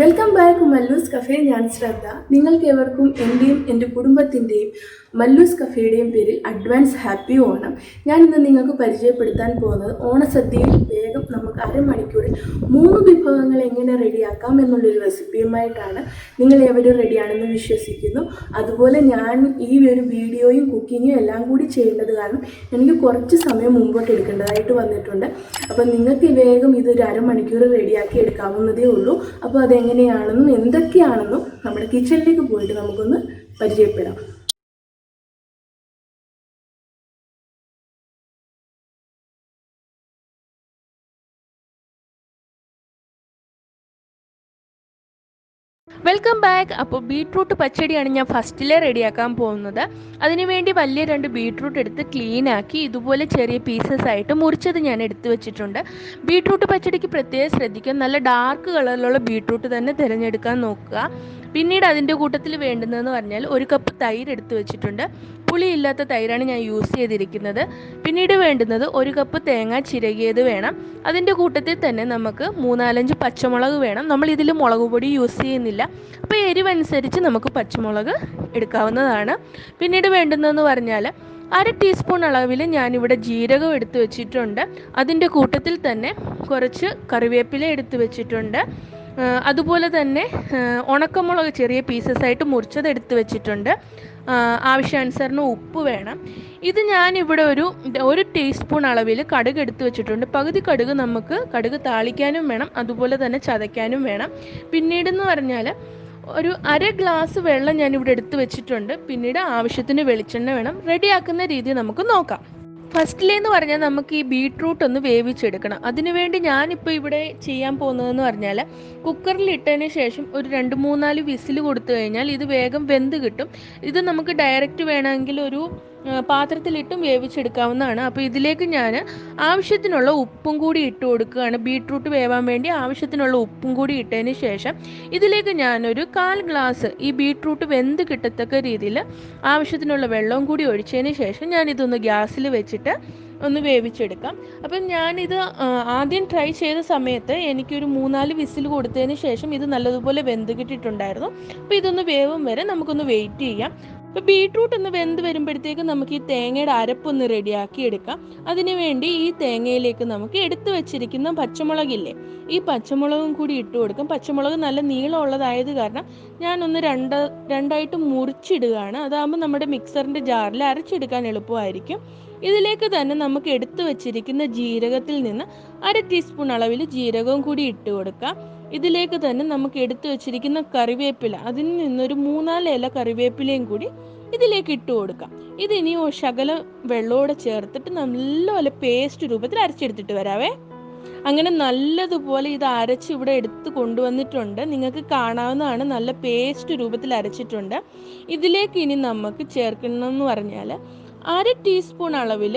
Welcome back Mallus cafe. ഞാൻ ശ്രദ്ധ. നിങ്ങൾക്കേവർക്കും എൻ്റെയും എൻ്റെ കുടുംബത്തിൻ്റെയും മല്ലൂസ് കഫേയുടെയും പേരിൽ അഡ്വാൻസ് ഹാപ്പി ഓണം. ഞാൻ ഇന്ന് നിങ്ങൾക്ക് പരിചയപ്പെടുത്താൻ പോകുന്നത് ഓണസദ്യയിൽ വേഗം നമുക്ക് അരമണിക്കൂറിൽ 3 വിഭവങ്ങൾ എങ്ങനെ റെഡിയാക്കാം എന്നുള്ളൊരു റെസിപ്പിയുമായിട്ടാണ്. നിങ്ങൾ എവരും റെഡിയാണെന്ന് വിശ്വസിക്കുന്നു. അതുപോലെ ഞാൻ ഈ ഒരു വീഡിയോയും കുക്കിങ്ങും എല്ലാം കൂടി ചെയ്യേണ്ടത് കാരണം എനിക്ക് കുറച്ച് സമയം മുമ്പോട്ട് എടുക്കേണ്ടതായിട്ട് വന്നിട്ടുണ്ട്. അപ്പോൾ നിങ്ങൾക്ക് വേഗം ഇതൊരു അരമണിക്കൂർ റെഡിയാക്കി എടുക്കാവുന്നതേ ഉള്ളൂ. അപ്പോൾ അതെങ്ങനെയാണെന്നും എന്തൊക്കെയാണെന്നും നമ്മുടെ കിച്ചണിലേക്ക് പോയിട്ട് നമുക്കൊന്ന് പരിചയപ്പെടാം. Welcome back. അപ്പോൾ ബീട്രൂട്ട് പച്ചടിയാണ് ഞാൻ ഫസ്റ്റിലെ റെഡിയാക്കാൻ പോകുന്നത്. അതിനുവേണ്ടി വലിയ 2 ബീട്രൂട്ട് എടുത്ത് ക്ലീൻ ആക്കി ഇതുപോലെ ചെറിയ പീസസ് ആയിട്ട് മുറിച്ചത് ഞാൻ എടുത്തു വെച്ചിട്ടുണ്ട്. ബീട്രൂട്ട് പച്ചടിക്ക് പ്രത്യേകം ശ്രദ്ധിക്കുക, നല്ല ഡാർക്ക് കളറിലുള്ള ബീട്രൂട്ട് തന്നെ തിരഞ്ഞെടുക്കാൻ നോക്കുക. പിന്നീട് അതിൻ്റെ കൂട്ടത്തിൽ വേണ്ടുന്നതെന്ന് പറഞ്ഞാൽ 1 കപ്പ് തൈര് എടുത്ത് വെച്ചിട്ടുണ്ട്. പുളിയില്ലാത്ത തൈരാണ് ഞാൻ യൂസ് ചെയ്തിരിക്കുന്നത്. പിന്നീട് വേണ്ടുന്നത് 1 കപ്പ് തേങ്ങ ചിരകിയത് വേണം. അതിൻ്റെ കൂട്ടത്തിൽ തന്നെ നമുക്ക് 3-4 പച്ചമുളക് വേണം. നമ്മൾ ഇതിൽ മുളക് പൊടി യൂസ് ചെയ്യുന്നില്ല. അപ്പോൾ എരിവനുസരിച്ച് നമുക്ക് പച്ചമുളക് എടുക്കാവുന്നതാണ്. പിന്നീട് വേണ്ടുന്നതെന്ന് പറഞ്ഞാൽ 1/2 ടീസ്പൂൺ അളവിൽ ഞാനിവിടെ ജീരകം എടുത്ത് വെച്ചിട്ടുണ്ട്. അതിൻ്റെ കൂട്ടത്തിൽ തന്നെ കുറച്ച് കറിവേപ്പില എടുത്ത് വെച്ചിട്ടുണ്ട്. അതുപോലെ തന്നെ ഉണക്കമുളക് ചെറിയ പീസസ് ആയിട്ട് മുറിച്ചത് എടുത്ത് വെച്ചിട്ടുണ്ട്. ആവശ്യാനുസരണം ഉപ്പ് വേണം. ഇത് ഞാനിവിടെ ഒരു ടീസ്പൂൺ അളവിൽ കടുക് എടുത്ത് വെച്ചിട്ടുണ്ട്. പകുതി കടുക് നമുക്ക് കടുക് താളിക്കാനും വേണം, അതുപോലെ തന്നെ ചതയ്ക്കാനും വേണം. പിന്നീടെന്ന് പറഞ്ഞാൽ ഒരു 1/2 ഗ്ലാസ് വെള്ളം ഞാനിവിടെ എടുത്ത് വെച്ചിട്ടുണ്ട്. പിന്നീട് ആവശ്യത്തിന് വെളിച്ചെണ്ണ വേണം. റെഡിയാക്കുന്ന രീതി നമുക്ക് നോക്കാം. ഫസ്റ്റിലേന്ന് പറഞ്ഞാൽ നമുക്ക് ഈ ബീട്രൂട്ട് ഒന്ന് വേവിച്ചെടുക്കണം. അതിനുവേണ്ടി ഞാനിപ്പോൾ ഇവിടെ ചെയ്യാൻ പോകുന്നതെന്ന് പറഞ്ഞാൽ കുക്കറിൽ ഇട്ടതിന് ശേഷം ഒരു 2-3-4 വിസിൽ കൊടുത്തു കഴിഞ്ഞാൽ ഇത് വേഗം വെന്ത് കിട്ടും. ഇത് നമുക്ക് ഡയറക്റ്റ് വേണമെങ്കിൽ ഒരു പാത്രത്തിലിട്ടും വേവിച്ചെടുക്കാവുന്നതാണ്. അപ്പോൾ ഇതിലേക്ക് ഞാൻ ആവശ്യത്തിനുള്ള ഉപ്പും കൂടി ഇട്ട് കൊടുക്കുകയാണ്. ബീട്രൂട്ട് വേവാൻ വേണ്ടി ആവശ്യത്തിനുള്ള ഉപ്പും കൂടി ഇട്ടതിന് ശേഷം ഇതിലേക്ക് ഞാനൊരു 1/4 ഗ്ലാസ് ഈ ബീട്രൂട്ട് വെന്ത് കിട്ടത്തക്ക രീതിയിൽ ആവശ്യത്തിനുള്ള വെള്ളവും കൂടി ഒഴിച്ചതിന് ശേഷം ഞാനിതൊന്ന് ഗ്യാസിൽ വെച്ചിട്ട് ഒന്ന് വേവിച്ചെടുക്കാം. അപ്പം ഞാനിത് ആദ്യം ട്രൈ ചെയ്ത സമയത്ത് എനിക്കൊരു 3-4 വിസിൽ കൊടുത്തതിന് ശേഷം ഇത് നല്ലതുപോലെ വെന്ത് കിട്ടിയിട്ടുണ്ടായിരുന്നു. അപ്പോൾ ഇതൊന്ന് വേവും വരെ നമുക്കൊന്ന് വെയിറ്റ് ചെയ്യാം. അപ്പോൾ ബീട്രൂട്ട് ഒന്ന് വെന്ത് വരുമ്പോഴത്തേക്ക് നമുക്ക് ഈ തേങ്ങയുടെ അരപ്പൊന്ന് റെഡിയാക്കി എടുക്കാം. അതിനുവേണ്ടി ഈ തേങ്ങയിലേക്ക് നമുക്ക് എടുത്തു വെച്ചിരിക്കുന്ന പച്ചമുളകില്ലേ, ഈ പച്ചമുളകും കൂടി ഇട്ട് കൊടുക്കും. പച്ചമുളക് നല്ല നീളമുള്ളതായത് കാരണം ഞാനൊന്ന് രണ്ടായിട്ട് മുറിച്ചിടുകയാണ്. അതാകുമ്പോൾ നമ്മുടെ മിക്സറിൻ്റെ ജാറിൽ അരച്ചെടുക്കാൻ എളുപ്പമായിരിക്കും. ഇതിലേക്ക് തന്നെ നമുക്ക് എടുത്തു വെച്ചിരിക്കുന്ന ജീരകത്തിൽ നിന്ന് 1/2 ടീസ്പൂൺ അളവിൽ ജീരകവും കൂടി ഇട്ട് കൊടുക്കാം. ഇതിലേക്ക് തന്നെ നമുക്ക് എടുത്തു വെച്ചിരിക്കുന്ന കറിവേപ്പില, അതിൽ നിന്നൊരു 3-4 ഇല കറിവേപ്പിലയും കൂടി ഇതിലേക്ക് ഇട്ട് കൊടുക്കാം. ഇതിനി ശകലം വെള്ളത്തോടെ ചേർത്തിട്ട് നല്ലപോലെ പേസ്റ്റ് രൂപത്തിൽ അരച്ചെടുത്തിട്ട് വരാവേ. അങ്ങനെ നല്ലതുപോലെ ഇത് അരച്ച് ഇവിടെ എടുത്ത് കൊണ്ടുവന്നിട്ടുണ്ട്. നിങ്ങൾക്ക് കാണാവുന്നതാണ്, നല്ല പേസ്റ്റ് രൂപത്തിൽ അരച്ചിട്ടുണ്ട്. ഇതിലേക്ക് ഇനി നമുക്ക് ചേർക്കണമെന്ന് പറഞ്ഞാൽ 1/2 ടീസ്പൂൺ അളവിൽ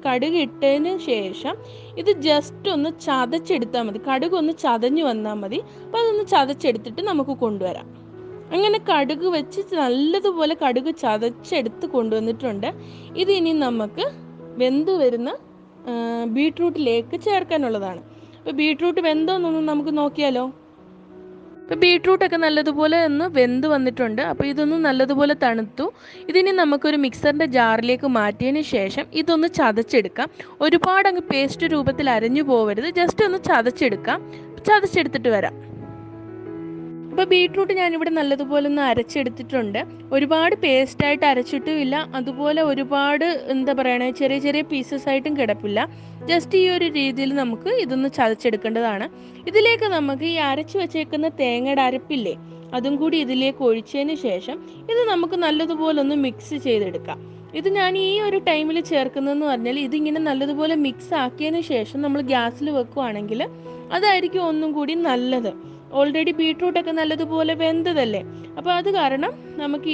കടുക് ഇട്ടതിന് ശേഷം ഇത് ജസ്റ്റ് ഒന്ന് ചതച്ചെടുത്താൽ മതി. കടുക് ഒന്ന് ചതഞ്ഞു വന്നാൽ മതി. അപ്പോൾ അതൊന്ന് ചതച്ചെടുത്തിട്ട് നമുക്ക് കൊണ്ടുവരാം. അങ്ങനെ കടുക് വെച്ച് നല്ലതുപോലെ കടുക് ചതച്ചെടുത്ത് കൊണ്ടുവന്നിട്ടുണ്ട്. ഇതിനി നമുക്ക് വെന്ത് വരുന്ന ബീട്രൂട്ടിലേക്ക് ചേർക്കാനുള്ളതാണ്. അപ്പോൾ ബീട്രൂട്ട് വെന്തോന്നൊന്ന് നമുക്ക് നോക്കിയാലോ. ഇപ്പോൾ ബീട്രൂട്ടൊക്കെ നല്ലതുപോലെ ഒന്ന് വെന്ത് വന്നിട്ടുണ്ട്. അപ്പോൾ ഇതൊന്ന് നല്ലതുപോലെ തണുത്തു. ഇതിനി നമുക്കൊരു മിക്സറിൻ്റെ ജാറിലേക്ക് മാറ്റിയതിന് ശേഷം ഇതൊന്ന് ചതച്ചെടുക്കാം. ഒരുപാട് അങ്ങ് പേസ്റ്റ് രൂപത്തിൽ അരഞ്ഞു പോകരുത്, ജസ്റ്റ് ഒന്ന് ചതച്ചെടുത്തിട്ട് വരാം. അപ്പോൾ ബീട്രൂട്ട് ഞാനിവിടെ നല്ലതുപോലെ ഒന്ന് അരച്ചെടുത്തിട്ടുണ്ട്. ഒരുപാട് പേസ്റ്റായിട്ട് അരച്ചിട്ടുമില്ല, അതുപോലെ ഒരുപാട് ചെറിയ ചെറിയ പീസസ് ആയിട്ടും കിടപ്പില്ല. ജസ്റ്റ് ഈ ഒരു രീതിയിൽ നമുക്ക് ഇതൊന്ന് ചതച്ചെടുക്കേണ്ടതാണ്. ഇതിലേക്ക് നമുക്ക് ഈ അരച്ച് വെച്ചേക്കുന്ന തേങ്ങയുടെ അരപ്പില്ലേ, അതും കൂടി ഇതിലേക്ക് ഒഴിച്ചതിന് ശേഷം ഇത് നമുക്ക് നല്ലതുപോലെ ഒന്ന് മിക്സ് ചെയ്തെടുക്കാം. ഇത് ഞാൻ ഈ ഒരു ടൈമിൽ ചേർക്കുന്നതെന്ന് പറഞ്ഞാൽ ഇതിങ്ങനെ നല്ലതുപോലെ മിക്സ് ആക്കിയതിന് ശേഷം നമ്മൾ ഗ്യാസിൽ വെക്കുകയാണെങ്കിൽ അതായിരിക്കും ഒന്നും കൂടി നല്ലത്. ഓൾറെഡി ബീട്രൂട്ടൊക്കെ നല്ലതുപോലെ വെന്തതല്ലേ. അപ്പോൾ അത് കാരണം നമുക്ക്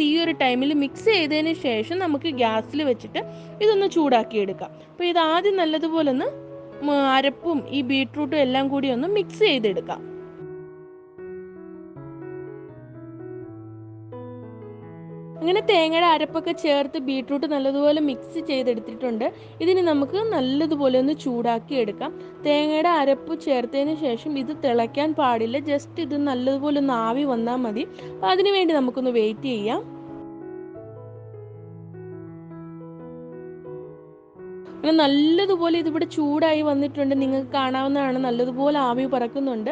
ഈ ഒരു ടൈമിൽ മിക്സ് ചെയ്തതിന് ശേഷം നമുക്ക് ഗ്യാസിൽ വെച്ചിട്ട് ഇതൊന്ന് ചൂടാക്കിയെടുക്കാം. അപ്പോൾ ഇത് ആദ്യം നല്ലതുപോലെ ഒന്ന് അരപ്പും ഈ ബീട്രൂട്ടും എല്ലാം കൂടി ഒന്ന് മിക്സ് ചെയ്തെടുക്കാം. അങ്ങനെ തേങ്ങയുടെ അരപ്പൊക്കെ ചേർത്ത് ബീട്രൂട്ട് നല്ലതുപോലെ മിക്സ് ചെയ്തെടുത്തിട്ടുണ്ട്. ഇതിന് നമുക്ക് നല്ലതുപോലെ ഒന്ന് ചൂടാക്കി എടുക്കാം. തേങ്ങയുടെ അരപ്പ് ചേർത്തതിന് ശേഷം ഇത് തിളയ്ക്കാൻ പാടില്ല, ജസ്റ്റ് ഇത് നല്ലതുപോലെ ഒന്ന് ആവി വന്നാൽ മതി. അപ്പോൾ അതിനു വേണ്ടി നമുക്കൊന്ന് വെയിറ്റ് ചെയ്യാം. അങ്ങനെ നല്ലതുപോലെ ഇതിവിടെ ചൂടായി വന്നിട്ടുണ്ട്, നിങ്ങൾക്ക് കാണാവുന്നതാണ്, നല്ലതുപോലെ ആവി പറക്കുന്നുണ്ട്.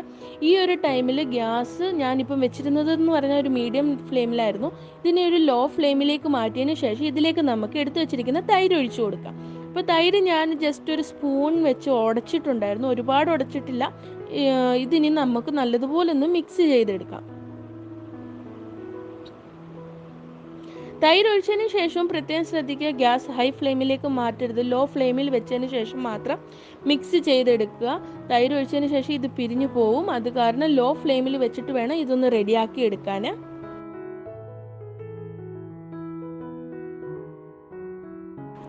ഈ ഒരു ടൈമിൽ ഗ്യാസ് ഞാനിപ്പം വെച്ചിരുന്നതെന്ന് പറഞ്ഞാൽ ഒരു മീഡിയം ഫ്ലെയിമിലായിരുന്നു. ഇതിനെ ഒരു ലോ ഫ്ലെയിമിലേക്ക് മാറ്റിയതിന് ശേഷം ഇതിലേക്ക് നമുക്ക് എടുത്തു വെച്ചിരിക്കുന്ന തൈര് ഒഴിച്ചു കൊടുക്കാം. അപ്പോൾ തൈര് ഞാൻ ജസ്റ്റ് ഒരു സ്പൂൺ വെച്ച് ഉടച്ചിട്ടുണ്ടായിരുന്നു, ഒരുപാട് ഉടച്ചിട്ടില്ല. ഇതിനി നമുക്ക് നല്ലതുപോലെ ഒന്ന് മിക്സ് ചെയ്തെടുക്കാം. തൈര് ഒഴിച്ചതിന് ശേഷം പ്രത്യേകം ശ്രദ്ധിക്കുക, ഗ്യാസ് ഹൈ ഫ്ലെയിമിലേക്ക് മാറ്റരുത്, ലോ ഫ്ലെയിമിൽ വെച്ചതിന് ശേഷം മാത്രം മിക്സ് ചെയ്തെടുക്കുക. തൈര് ഒഴിച്ചതിന് ശേഷം ഇത് പിരിഞ്ഞു പോവും, അത് കാരണം ലോ ഫ്ലെയിമിൽ വെച്ചിട്ട് വേണം ഇതൊന്ന് റെഡിയാക്കി എടുക്കാൻ.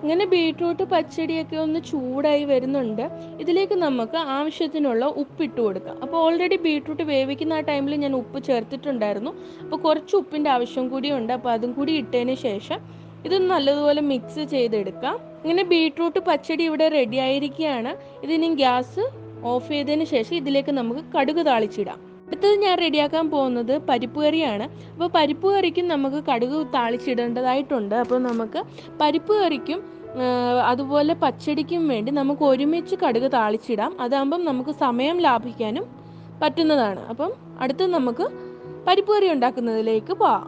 ഇങ്ങനെ ബീട്രൂട്ട് പച്ചടിയൊക്കെ ഒന്ന് ചൂടായി വരുന്നുണ്ട്. ഇതിലേക്ക് നമുക്ക് ആവശ്യത്തിനുള്ള ഉപ്പിട്ട് കൊടുക്കാം. അപ്പോൾ ഓൾറെഡി ബീട്രൂട്ട് വേവിക്കുന്ന ആ ടൈമിൽ ഞാൻ ഉപ്പ് ചേർത്തിട്ടുണ്ടായിരുന്നു. അപ്പോൾ കുറച്ച് ഉപ്പിൻ്റെ ആവശ്യം കൂടിയുണ്ട്. അപ്പോൾ അതും കൂടി ഇട്ടതിന് ശേഷം ഇതൊന്ന് നല്ലതുപോലെ മിക്സ് ചെയ്തെടുക്കാം. ഇങ്ങനെ ബീട്രൂട്ട് പച്ചടി ഇവിടെ റെഡി ആയിരിക്കുകയാണ്. ഇതിനി ഗ്യാസ് ഓഫ് ചെയ്തതിന് ശേഷം ഇതിലേക്ക് നമുക്ക് കടുക് താളിച്ചിടാം. അടുത്തത് ഞാൻ റെഡിയാക്കാൻ പോകുന്നത് പരിപ്പ് കറിയാണ്. അപ്പോൾ പരിപ്പ് കറിക്കും നമുക്ക് കടുക് താളിച്ചിടേണ്ടതായിട്ടുണ്ട്. അപ്പോൾ നമുക്ക് പരിപ്പ് കറിക്കും അതുപോലെ പച്ചടിക്കും വേണ്ടി നമുക്ക് ഒരുമിച്ച് കടുക് താളിച്ചിടാം. അതാകുമ്പം നമുക്ക് സമയം ലാഭിക്കാനും പറ്റുന്നതാണ്. അപ്പം അടുത്ത് നമുക്ക് പരിപ്പ് കറി ഉണ്ടാക്കുന്നതിലേക്ക് പോവാം.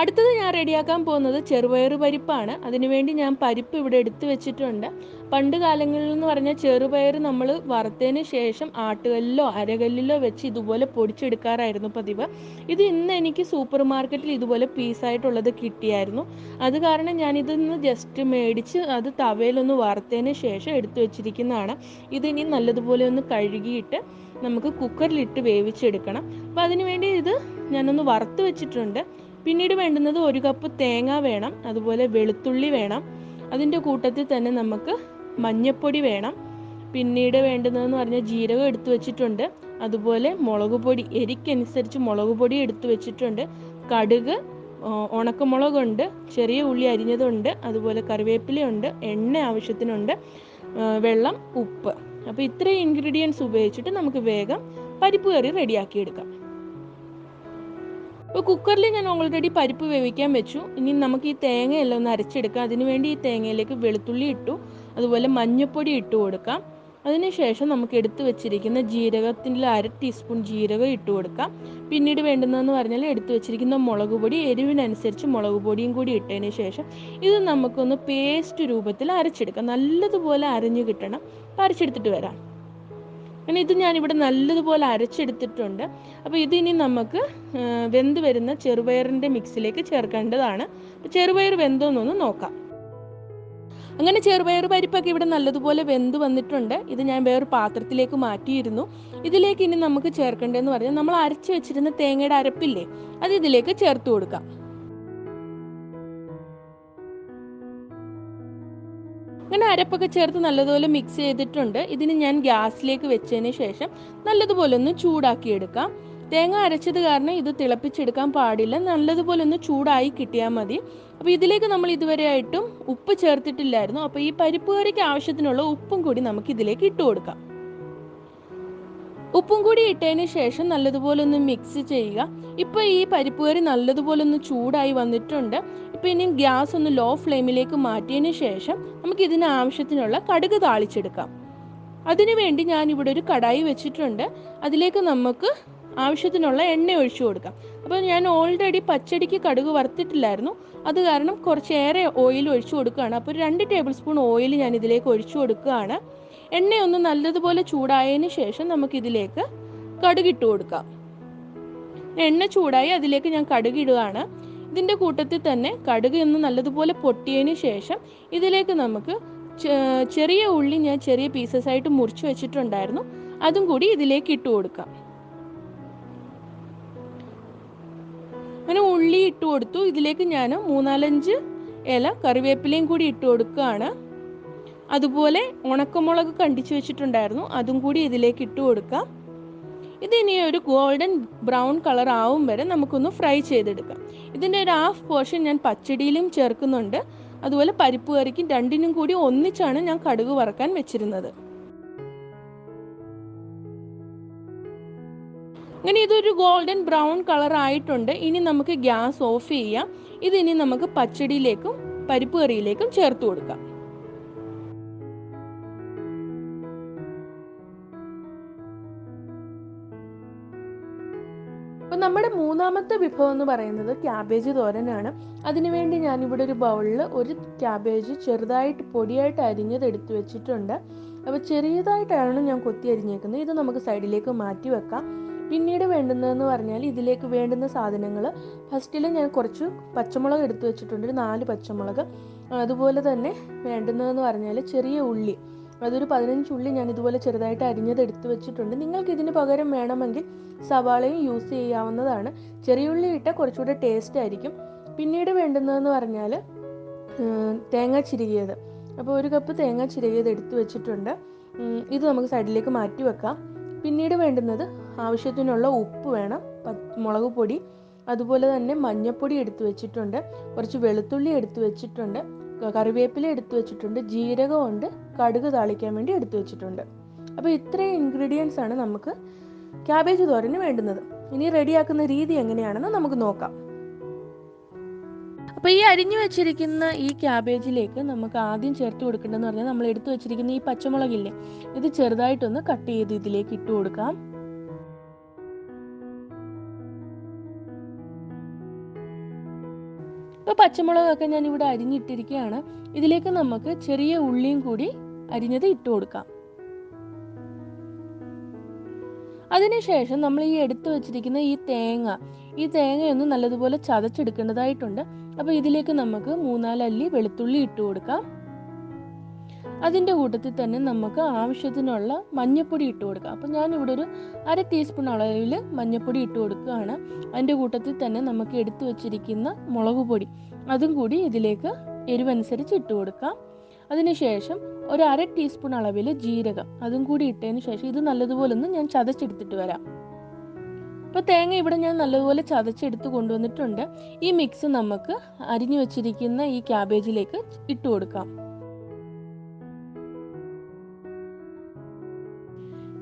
അടുത്തത് ഞാൻ റെഡിയാക്കാൻ പോകുന്നത് ചെറുപയർ പരിപ്പാണ്. അതിനുവേണ്ടി ഞാൻ പരിപ്പ് ഇവിടെ എടുത്തു വെച്ചിട്ടുണ്ട്. പണ്ട് കാലങ്ങളിൽ എന്ന് പറഞ്ഞാൽ ചെറുപയർ നമ്മൾ വറുത്തതിന് ശേഷം ആട്ടുകല്ലിലോ അരകല്ലിലോ വെച്ച് ഇതുപോലെ പൊടിച്ചെടുക്കാറായിരുന്നു പതിവ്. ഇത് ഇന്ന് എനിക്ക് സൂപ്പർ മാർക്കറ്റിൽ ഇതുപോലെ പീസായിട്ടുള്ളത് കിട്ടിയായിരുന്നു. അത് കാരണം ഞാനിതൊന്ന് ജസ്റ്റ് മേടിച്ച് അത് തവയിലൊന്ന് വറുത്തതിന് ശേഷം എടുത്തു വെച്ചിരിക്കുന്നതാണ്. ഇതിനി നല്ലതുപോലെ ഒന്ന് കഴുകിയിട്ട് നമുക്ക് കുക്കറിലിട്ട് വേവിച്ചെടുക്കണം. അപ്പോൾ അതിനുവേണ്ടി ഇത് ഞാനൊന്ന് വറുത്ത് വെച്ചിട്ടുണ്ട്. പിന്നീട് വേണ്ടുന്നത് 1 കപ്പ് തേങ്ങ വേണം, അതുപോലെ വെളുത്തുള്ളി വേണം, അതിൻ്റെ കൂട്ടത്തിൽ തന്നെ നമുക്ക് മഞ്ഞൾപ്പൊടി വേണം. പിന്നീട് വേണ്ടുന്നതെന്ന് പറഞ്ഞാൽ ജീരകം എടുത്തു വെച്ചിട്ടുണ്ട്, അതുപോലെ മുളക് പൊടി, എരിക്കനുസരിച്ച് മുളക് പൊടി എടുത്തു വെച്ചിട്ടുണ്ട്, കടുക്, ഉണക്കമുളകുണ്ട്, ചെറിയ ഉള്ളി അരിഞ്ഞതുണ്ട്, അതുപോലെ കറിവേപ്പിലയുണ്ട്, എണ്ണ ആവശ്യത്തിനുണ്ട്, വെള്ളം, ഉപ്പ്. അപ്പോൾ ഇത്രയും ഇൻഗ്രീഡിയൻസ് ഉപയോഗിച്ചിട്ട് നമുക്ക് വേഗം പരിപ്പ് കറി റെഡിയാക്കിയെടുക്കാം. ഇപ്പോൾ കുക്കറിൽ ഞാൻ ഓൾറെഡി പരിപ്പ് വേവിക്കാൻ വെച്ചു. ഇനി നമുക്ക് ഈ തേങ്ങയെല്ലാം ഒന്ന് അരച്ചെടുക്കാം. അതിനുവേണ്ടി ഈ തേങ്ങയിലേക്ക് വെളുത്തുള്ളി ഇട്ടു, അതുപോലെ മഞ്ഞൾപ്പൊടി ഇട്ട് കൊടുക്കാം. അതിനുശേഷം നമുക്ക് എടുത്തു വെച്ചിരിക്കുന്ന ജീരകത്തിൻ്റെ 1/2 ടീസ്പൂൺ ജീരകം ഇട്ട് കൊടുക്കാം. പിന്നീട് വേണ്ടുന്നതെന്ന് പറഞ്ഞാൽ എടുത്തു വെച്ചിരിക്കുന്ന മുളക് പൊടി, എരിവിനനുസരിച്ച് മുളക് പൊടിയും കൂടി ഇട്ടതിന് ശേഷം ഇത് നമുക്കൊന്ന് പേസ്റ്റ് രൂപത്തിൽ അരച്ചെടുക്കാം. നല്ലതുപോലെ അരഞ്ഞു കിട്ടണം. അരച്ചെടുത്തിട്ട് വരാം. അങ്ങനെ ഇത് ഞാനിവിടെ നല്ലതുപോലെ അരച്ചെടുത്തിട്ടുണ്ട്. അപ്പോൾ ഇതിനി നമുക്ക് വെന്ത് വരുന്ന ചെറുപയറിൻ്റെ മിക്സിലേക്ക് ചേർക്കേണ്ടതാണ്. ചെറുപയർ വെന്തോന്നൊന്ന് നോക്കാം. അങ്ങനെ ചെറുപയർ പരിപ്പൊക്കെ ഇവിടെ നല്ലതുപോലെ വെന്ത് വന്നിട്ടുണ്ട്. ഇത് ഞാൻ വേറൊരു പാത്രത്തിലേക്ക് മാറ്റിയിരുന്നു. ഇതിലേക്ക് ഇനി നമുക്ക് ചേർക്കേണ്ടതെന്ന് പറഞ്ഞാൽ നമ്മൾ അരച്ച് വെച്ചിരുന്ന തേങ്ങയുടെ അരപ്പില്ലേ, അത് ഇതിലേക്ക് ചേർത്ത് കൊടുക്കാം. അങ്ങനെ അരപ്പൊക്കെ ചേർത്ത് നല്ലതുപോലെ മിക്സ് ചെയ്തിട്ടുണ്ട്. ഇതിന് ഞാൻ ഗ്യാസിലേക്ക് വെച്ചതിന് ശേഷം നല്ലതുപോലെ ഒന്ന് ചൂടാക്കിയെടുക്കാം. തേങ്ങ അരച്ചത് കാരണം ഇത് തിളപ്പിച്ചെടുക്കാൻ പാടില്ല, നല്ലതുപോലെ ഒന്ന് ചൂടായി കിട്ടിയാൽ മതി. അപ്പോൾ ഇതിലേക്ക് നമ്മൾ ഇതുവരെയായിട്ടും ഉപ്പ് ചേർത്തിട്ടില്ലായിരുന്നു. അപ്പോൾ ഈ പരിപ്പ് കറിക്ക് ആവശ്യത്തിനുള്ള ഉപ്പും കൂടി നമുക്ക് ഇതിലേക്ക് ഇട്ട് കൊടുക്കാം. ഉപ്പും കൂടി ഇട്ടതിന് ശേഷം നല്ലതുപോലെ ഒന്ന് മിക്സ് ചെയ്യുക. ഇപ്പോൾ ഈ പരിപ്പ് കറി നല്ലതുപോലെ ഒന്ന് ചൂടായി വന്നിട്ടുണ്ട്. ഇപ്പോൾ ഇനി ഗ്യാസ് ഒന്ന് ലോ ഫ്ലെയിമിലേക്ക് മാറ്റിയതിന് ശേഷം നമുക്ക് ഇതിന് ആവശ്യത്തിനുള്ള കടുക് താളിച്ചെടുക്കാം. അതിനുവേണ്ടി ഞാനിവിടെ ഒരു കടായി വെച്ചിട്ടുണ്ട്. അതിലേക്ക് നമുക്ക് ആവശ്യത്തിനുള്ള എണ്ണ ഒഴിച്ചു കൊടുക്കാം. അപ്പോൾ ഞാൻ ഓൾറെഡി പച്ചടിക്ക് കടുക് വറുത്തിട്ടില്ലായിരുന്നു, അത് കാരണം കുറച്ചേറെ ഓയിൽ ഒഴിച്ചു കൊടുക്കുകയാണ്. അപ്പോൾ 2 ടേബിൾ സ്പൂൺ ഓയിൽ ഞാൻ ഇതിലേക്ക് ഒഴിച്ചു കൊടുക്കുകയാണ്. എണ്ണയൊന്ന് നല്ലതുപോലെ ചൂടായതിന് ശേഷം നമുക്കിതിലേക്ക് കടുകിട്ട് കൊടുക്കാം. എണ്ണ ചൂടായി അതിലേക്ക് ഞാൻ കടുകിടുകയാണ്. ഇതിൻ്റെ കൂട്ടത്തിൽ തന്നെ കടുക് ഒന്ന് നല്ലതുപോലെ പൊട്ടിയതിന് ശേഷം ഇതിലേക്ക് നമുക്ക് ചെറിയ ഉള്ളി ഞാൻ ചെറിയ പീസസ് ആയിട്ട് മുറിച്ച് വെച്ചിട്ടുണ്ടായിരുന്നു, അതും കൂടി ഇതിലേക്ക് ഇട്ട് കൊടുക്കാം. അങ്ങനെ ഉള്ളി ഇട്ട് കൊടുത്തു. ഇതിലേക്ക് ഞാൻ 3-4 ഇല കറിവേപ്പിലയും കൂടി ഇട്ട് കൊടുക്കുകയാണ്. അതുപോലെ ഉണക്കമുളക് കണ്ടിച്ച് വെച്ചിട്ടുണ്ടായിരുന്നു, അതും കൂടി ഇതിലേക്ക് ഇട്ട് കൊടുക്കാം. ഇതിനി ഒരു ഗോൾഡൻ ബ്രൗൺ കളർ ആവും വരെ നമുക്കൊന്ന് ഫ്രൈ ചെയ്തെടുക്കാം. ഇതിൻ്റെ ഒരു ഹാഫ് പോർഷൻ ഞാൻ പച്ചടിയിലും ചേർക്കുന്നുണ്ട്, അതുപോലെ പരിപ്പ് കറിക്കും രണ്ടിനും കൂടി ഒന്നിച്ചാണ് ഞാൻ കടുക് വറക്കാൻ വെച്ചിരുന്നത്. അങ്ങനെ ഇതൊരു ഗോൾഡൻ ബ്രൗൺ കളർ ആയിട്ടുണ്ട്. ഇനി നമുക്ക് ഗ്യാസ് ഓഫ് ചെയ്യാം. ഇതിനി നമുക്ക് പച്ചടിയിലേക്കും പരിപ്പ് കറിയിലേക്കും ചേർത്ത് കൊടുക്കാം. അപ്പോൾ നമ്മുടെ മൂന്നാമത്തെ വിഭവം എന്ന് പറയുന്നത് ക്യാബേജ് തോരനാണ്. അതിനുവേണ്ടി ഞാനിവിടെ ഒരു ബൗളിൽ ഒരു ക്യാബേജ് ചെറുതായിട്ട് പൊടിയായിട്ട് അരിഞ്ഞത് എടുത്തു വെച്ചിട്ടുണ്ട്. അപ്പോൾ ചെറിയതായിട്ടാണ് ഞാൻ കൊത്തി അരിഞ്ഞേക്കുന്നത്. ഇത് നമുക്ക് സൈഡിലേക്ക് മാറ്റി വെക്കാം. പിന്നീട് വേണ്ടുന്നതെന്ന് പറഞ്ഞാൽ ഇതിലേക്ക് വേണ്ടുന്ന സാധനങ്ങൾ, ഫസ്റ്റിൽ ഞാൻ കുറച്ച് പച്ചമുളക് എടുത്തു വെച്ചിട്ടുണ്ട്, ഒരു 4 പച്ചമുളക്. അതുപോലെ തന്നെ വേണ്ടുന്നതെന്ന് പറഞ്ഞാൽ ചെറിയ ഉള്ളി, അതൊരു 15 ഉള്ളി ഞാൻ ഇതുപോലെ ചെറുതായിട്ട് അരിഞ്ഞത് എടുത്തു വെച്ചിട്ടുണ്ട്. നിങ്ങൾക്ക് ഇതിന് പകരം വേണമെങ്കിൽ സവാളയും യൂസ് ചെയ്യാവുന്നതാണ്. ചെറിയ ഉള്ളി ഇട്ടാൽ കുറച്ചുകൂടെ ടേസ്റ്റ് ആയിരിക്കും. പിന്നീട് വേണ്ടുന്നതെന്ന് പറഞ്ഞാൽ തേങ്ങ ചിരകിയത്. അപ്പോൾ 1 കപ്പ് തേങ്ങ ചിരകിയത് എടുത്തു വെച്ചിട്ടുണ്ട്. ഇത് നമുക്ക് സൈഡിലേക്ക് മാറ്റി വെക്കാം. പിന്നീട് വേണ്ടുന്നത് ആവശ്യത്തിനുള്ള ഉപ്പ് വേണം, മുളക് പൊടി, അതുപോലെ തന്നെ മഞ്ഞൾപ്പൊടി എടുത്തു വെച്ചിട്ടുണ്ട്, കുറച്ച് വെളുത്തുള്ളി എടുത്തു വെച്ചിട്ടുണ്ട്, കറിവേപ്പില എടുത്തു വെച്ചിട്ടുണ്ട്, ജീരകമുണ്ട്, കടുക് താളിക്കാൻ വേണ്ടി എടുത്തു വെച്ചിട്ടുണ്ട്. അപ്പോൾ ഇത്രയും ഇൻഗ്രീഡിയൻസ് ആണ് നമുക്ക് ക്യാബേജ് തോരന് വേണ്ടുന്നത്. ഇനി റെഡിയാക്കുന്ന രീതി എങ്ങനെയാണെന്ന് നമുക്ക് നോക്കാം. അപ്പോൾ ഈ അരിഞ്ഞു വെച്ചിരിക്കുന്ന ഈ ക്യാബേജിലേക്ക് നമുക്ക് ആദ്യം ചേർത്ത് കൊടുക്കേണ്ടതെന്ന് പറഞ്ഞാൽ നമ്മൾ എടുത്തു വെച്ചിരിക്കുന്ന ഈ പച്ചമുളകില്ലേ, ഇത് ചെറുതായിട്ടൊന്ന് കട്ട് ചെയ്ത് ഇതിലേക്ക് ഇട്ട് കൊടുക്കാം. ഇപ്പോൾ പച്ചമുളകൊക്കെ ഞാൻ ഇവിടെ അരിഞ്ഞിട്ടിരിക്കുകയാണ്. ഇതിലേക്ക് നമുക്ക് ചെറിയ ഉള്ളിയും കൂടി അരിഞ്ഞത് ഇട്ട് കൊടുക്കാം. അതിനുശേഷം നമ്മൾ ഈ എടുത്തു വെച്ചിരിക്കുന്ന ഈ തേങ്ങയൊന്ന് നല്ലതുപോലെ ചതച്ചെടുക്കേണ്ടതായിട്ടുണ്ട്. അപ്പോൾ ഇതിലേക്ക് നമുക്ക് 3-4 അല്ലി വെളുത്തുള്ളി ഇട്ട് കൊടുക്കാം. അതിൻ്റെ കൂട്ടത്തിൽ തന്നെ നമുക്ക് ആവശ്യത്തിനുള്ള മഞ്ഞൾപ്പൊടി ഇട്ട് കൊടുക്കാം. അപ്പോൾ ഞാനിവിടെ ഒരു 1/2 ടീസ്പൂൺ അളവിൽ മഞ്ഞൾപ്പൊടി ഇട്ട് കൊടുക്കുകയാണ്. അതിൻ്റെ കൂട്ടത്തിൽ തന്നെ നമുക്ക് എടുത്തു വെച്ചിരിക്കുന്ന മുളക് പൊടി അതും കൂടി ഇതിലേക്ക് എരിവനുസരിച്ച് ഇട്ട് കൊടുക്കാം. അതിനുശേഷം ഒരു 1/2 ടീസ്പൂൺ അളവിൽ ജീരകം അതും കൂടി ഇട്ടതിന് ശേഷം ഇത് നല്ലതുപോലെ ഒന്ന് ഞാൻ ചതച്ചെടുത്തിട്ട് വരാം. അപ്പോൾ തേങ്ങ ഇവിടെ ഞാൻ നല്ലതുപോലെ ചതച്ചെടുത്ത് കൊണ്ടുവന്നിട്ടുണ്ട്. ഈ മിക്സ് നമുക്ക് അരിഞ്ഞു വെച്ചിരിക്കുന്ന ഈ ക്യാബേജിലേക്ക് ഇട്ട് കൊടുക്കാം.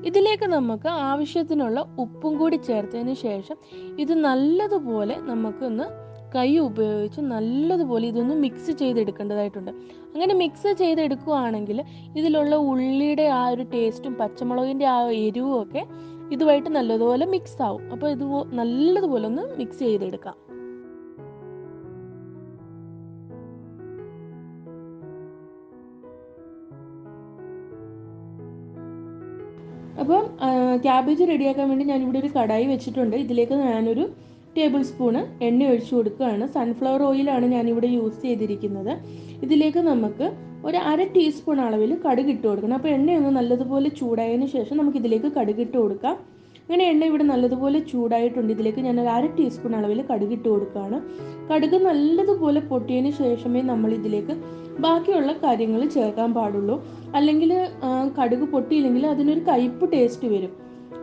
ഇതിലേക്ക് നമുക്ക് ആവശ്യത്തിനുള്ള ഉപ്പും കൂടി ചേർത്തതിന് ശേഷം ഇത് നല്ലതുപോലെ നമുക്കൊന്ന് കൈ ഉപയോഗിച്ച് നല്ലതുപോലെ ഇതൊന്ന് മിക്സ് ചെയ്തെടുക്കേണ്ടതായിട്ടുണ്ട്. അങ്ങനെ മിക്സ് ചെയ്തെടുക്കുകയാണെങ്കിൽ ഇതിലുള്ള ഉള്ളിയുടെ ആ ഒരു ടേസ്റ്റും പച്ചമുളകിൻ്റെ ആ എരിവും ഒക്കെ ഇതുമായിട്ട് നല്ലതുപോലെ മിക്സ് ആവും. അപ്പോൾ ഇത് നല്ലതുപോലെ ഒന്ന് മിക്സ് ചെയ്തെടുക്കാം. അപ്പം ക്യാബേജ് റെഡിയാക്കാൻ വേണ്ടി ഞാനിവിടെ ഒരു കടായി വെച്ചിട്ടുണ്ട്. ഇതിലേക്ക് ഞാനൊരു ടേബിൾ സ്പൂണ് എണ്ണ ഒഴിച്ചു കൊടുക്കുകയാണ്. സൺഫ്ലവർ ഓയിലാണ് ഞാനിവിടെ യൂസ് ചെയ്തിരിക്കുന്നത്. ഇതിലേക്ക് നമുക്ക് ഒരു 1/2 ടീസ്പൂൺ അളവിൽ കടുക് ഇട്ട് കൊടുക്കണം. അപ്പോൾ എണ്ണയൊന്ന് നല്ലതുപോലെ ചൂടായതിന് ശേഷം നമുക്കിതിലേക്ക് കടുക് ഇട്ട് കൊടുക്കാം. അങ്ങനെ എണ്ണ ഇവിടെ നല്ലതുപോലെ ചൂടായിട്ടുണ്ട്. ഇതിലേക്ക് ഞാൻ ഒരു 1/2 ടീസ്പൂൺ അളവിൽ കടുക് ഇട്ട് കൊടുക്കുകയാണ്. കടുക് നല്ലതുപോലെ പൊട്ടിയതിന് ശേഷമേ നമ്മൾ ഇതിലേക്ക് ബാക്കിയുള്ള കാര്യങ്ങൾ ചേർക്കാൻ പാടുള്ളൂ. അല്ലെങ്കിൽ കടുക് പൊട്ടിയില്ലെങ്കിൽ അതിനൊരു കയ്പ്പ് ടേസ്റ്റ് വരും.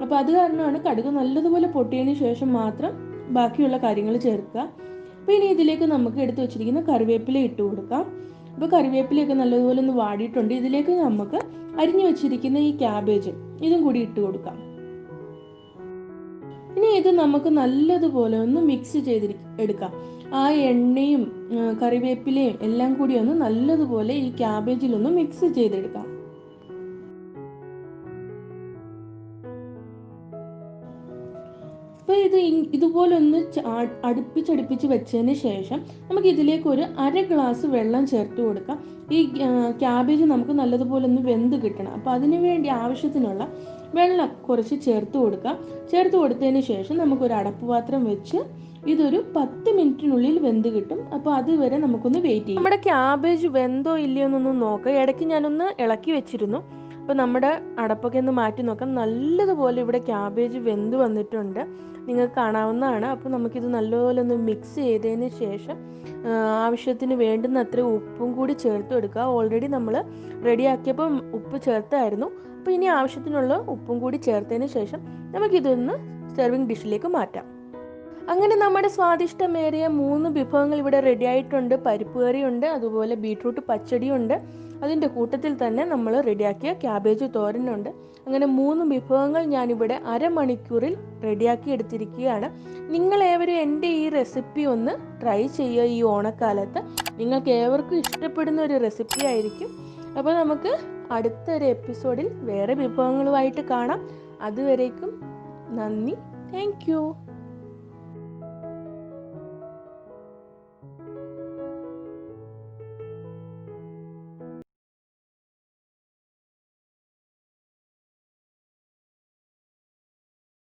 അപ്പോൾ അത് കാരണമാണ് കടുക് നല്ലതുപോലെ പൊട്ടിയതിന് ശേഷം മാത്രം ബാക്കിയുള്ള കാര്യങ്ങൾ ചേർക്കുക. അപ്പോൾ ഇനി ഇതിലേക്ക് നമുക്ക് എടുത്തു വെച്ചിരിക്കുന്ന കറിവേപ്പില ഇട്ട് കൊടുക്കാം. അപ്പോൾ കറിവേപ്പിലയൊക്കെ നല്ലതുപോലെ ഒന്ന് വാടിയിട്ടുണ്ട്. ഇതിലേക്ക് നമുക്ക് അരിഞ്ഞു വെച്ചിരിക്കുന്ന ഈ ക്യാബേജ് ഇതും കൂടി ഇട്ട് കൊടുക്കാം. ഇനി ഇത് നമുക്ക് നല്ലതുപോലെ ഒന്ന് മിക്സ് എടുക്കാം. ആ എണ്ണയും കറിവേപ്പിലയും എല്ലാം കൂടി ഒന്ന് നല്ലതുപോലെ ഈ ക്യാബേജിലൊന്ന് മിക്സ് ചെയ്തെടുക്കാം. അപ്പോൾ ഇതുപോലെ ഒന്ന് അടുപ്പിച്ചടുപ്പിച്ച് വെച്ചതിന് ശേഷം നമുക്ക് ഇതിലേക്ക് ഒരു 1/2 ഗ്ലാസ് വെള്ളം ചേർത്ത് കൊടുക്കാം. ഈ ക്യാബേജ് നമുക്ക് നല്ലതുപോലെ ഒന്ന് വെന്ത് കിട്ടണം. അപ്പോൾ അതിനു വേണ്ടി ആവശ്യത്തിനുള്ള വെള്ളം കുറച്ച് ചേർത്ത് കൊടുക്കാം. ചേർത്ത് കൊടുത്തതിന് ശേഷം നമുക്കൊരു അടപ്പ് പാത്രം വെച്ച് ഇതൊരു 10 മിനിറ്റിനുള്ളിൽ വെന്ത് കിട്ടും. അപ്പോൾ അതുവരെ നമുക്കൊന്ന് വെയിറ്റ് ചെയ്യാം. നമ്മുടെ ക്യാബേജ് വെന്തോ ഇല്ലയോ എന്നൊന്ന് നോക്കാം. ഇടയ്ക്ക് ഞാനൊന്ന് ഇളക്കി വെച്ചിരുന്നു. അപ്പോൾ നമ്മുടെ അടപ്പൊക്കെ ഒന്ന് മാറ്റി നോക്കാം. നല്ലതുപോലെ ഇവിടെ ക്യാബേജ് വെന്ത് വന്നിട്ടുണ്ട്. നിങ്ങൾക്ക് കാണാവുന്നതാണ്. അപ്പോൾ നമുക്കിത് നല്ലപോലെ ഒന്ന് മിക്സ് ചെയ്തതിന് ശേഷം ആവശ്യത്തിന് വേണ്ടുന്നത്ര ഉപ്പും കൂടി ചേർത്ത് കൊടുക്കുക. ഓൾറെഡി നമ്മൾ റെഡിയാക്കിയപ്പോൾ ഉപ്പ് ചേർത്തായിരുന്നു. അപ്പോൾ ഇനി ആവശ്യത്തിനുള്ള ഉപ്പും കൂടി ചേർത്തതിന് ശേഷം നമുക്കിതൊന്ന് സെർവിങ് ഡിഷിലേക്ക് മാറ്റാം. അങ്ങനെ നമ്മുടെ സ്വാദിഷ്ടമേറിയ 3 വിഭവങ്ങൾ ഇവിടെ റെഡി ആയിട്ടുണ്ട്. പരിപ്പ് കറിയുണ്ട്, അതുപോലെ ബീട്രൂട്ട് പച്ചടിയുണ്ട്, അതിൻ്റെ കൂട്ടത്തിൽ തന്നെ നമ്മൾ റെഡിയാക്കിയ ക്യാബേജ് തോരനുണ്ട്. അങ്ങനെ 3 വിഭവങ്ങൾ ഞാനിവിടെ അരമണിക്കൂറിൽ റെഡിയാക്കി എടുത്തിരിക്കുകയാണ്. നിങ്ങളേവരും എൻ്റെ ഈ റെസിപ്പി ഒന്ന് ട്രൈ ചെയ്യുക. ഈ ഓണക്കാലത്ത് നിങ്ങൾക്ക് ഏവർക്കും ഇഷ്ടപ്പെടുന്ന ഒരു റെസിപ്പി ആയിരിക്കും. അപ്പോൾ നമുക്ക് അടുത്തൊരു എപ്പിസോഡിൽ വേറെ വിഭവങ്ങളുമായിട്ട് കാണാം. അതുവരേക്കും നന്ദി. Thank you.